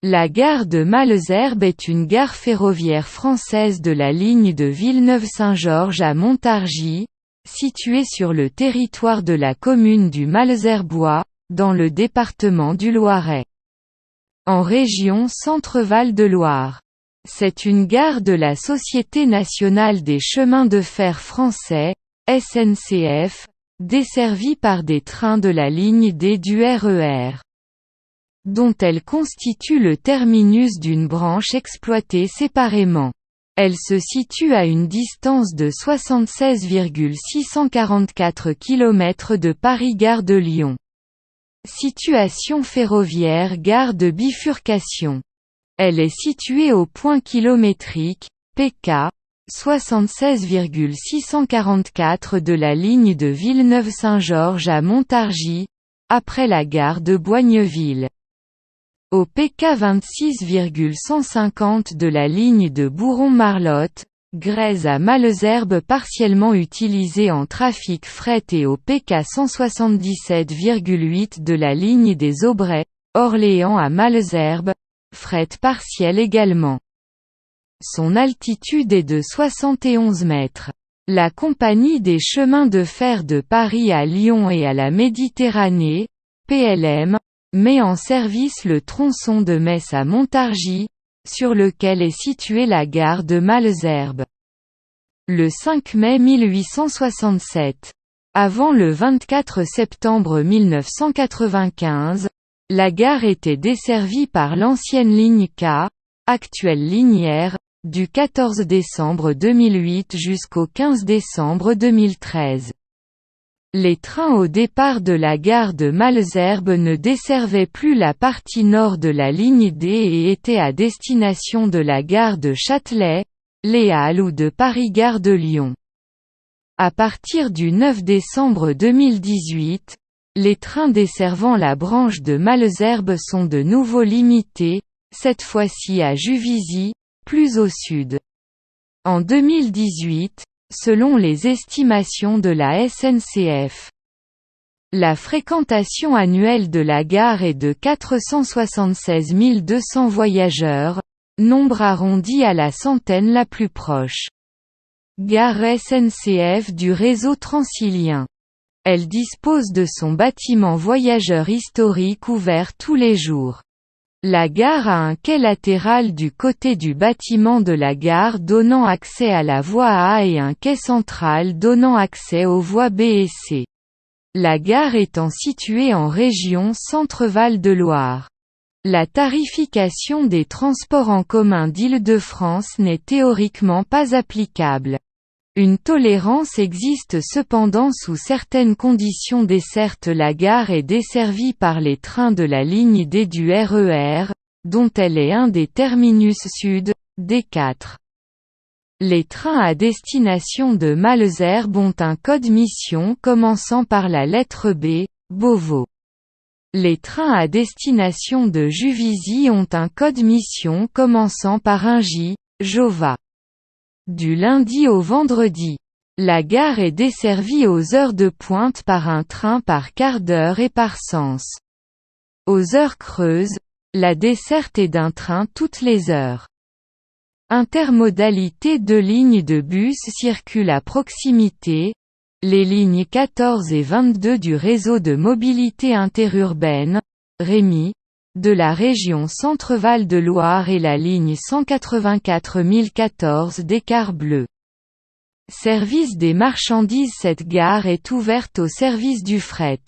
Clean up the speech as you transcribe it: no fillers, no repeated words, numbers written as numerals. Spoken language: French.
La gare de Malesherbes est une gare ferroviaire française de la ligne de Villeneuve-Saint-Georges à Montargis, située sur le territoire de la commune du Malesherbois, dans le département du Loiret, en région Centre-Val de Loire. C'est une gare de la Société nationale des chemins de fer français, SNCF, desservie par des trains de la ligne D du RER, dont elle constitue le terminus d'une branche exploitée séparément. Elle se situe à une distance de 76,644 km de Paris-Gare de Lyon. Situation ferroviaire: gare de bifurcation. Elle est située au point kilométrique, PK, 76,644 de la ligne de Villeneuve-Saint-Georges à Montargis, après la gare de Boigneville. Au PK 26,150 de la ligne de Bouron-Marlotte, Grèze à Malesherbes partiellement utilisée en trafic fret, et au PK 177,8 de la ligne des Aubrais, Orléans à Malesherbes, fret partiel également. Son altitude est de 71 mètres. La Compagnie des chemins de fer de Paris à Lyon et à la Méditerranée, PLM, met en service le tronçon de Metz à Montargis, sur lequel est située la gare de Malesherbes. Le 5 mai 1867. Avant le 24 septembre 1995, la gare était desservie par l'ancienne ligne K, actuelle ligne R, du 14 décembre 2008 jusqu'au 15 décembre 2013. Les trains au départ de la gare de Malesherbes ne desservaient plus la partie nord de la ligne D et étaient à destination de la gare de Châtelet, Les Halles ou de Paris-Gare de Lyon. À partir du 9 décembre 2018, les trains desservant la branche de Malesherbes sont de nouveau limités, cette fois-ci à Juvisy, plus au sud. En 2018, selon les estimations de la SNCF, la fréquentation annuelle de la gare est de 476 200 voyageurs, nombre arrondi à la centaine la plus proche. Gare SNCF du réseau transilien. Elle dispose de son bâtiment voyageurs historique ouvert tous les jours. La gare a un quai latéral du côté du bâtiment de la gare donnant accès à la voie A et un quai central donnant accès aux voies B et C. La gare étant située en région Centre-Val de Loire. La tarification des transports en commun d'Île-de-France n'est théoriquement pas applicable. Une tolérance existe cependant sous certaines conditions. Desserte. La gare est desservie par les trains de la ligne D du RER, dont elle est un des terminus sud, D4. Les trains à destination de Malesherbes ont un code mission commençant par la lettre B, Beauvau. Les trains à destination de Juvisy ont un code mission commençant par un J, Jova. Du lundi au vendredi. La gare est desservie aux heures de pointe par un train par quart d'heure et par sens. Aux heures creuses, la desserte est d'un train toutes les heures. Intermodalité. 2 lignes de bus circulent à proximité, les lignes 14 et 22 du réseau de mobilité interurbaine, REMI, de la région Centre-Val de Loire et la ligne 184 014 des Cars Bleus. Service des marchandises. Cette gare est ouverte au service du fret.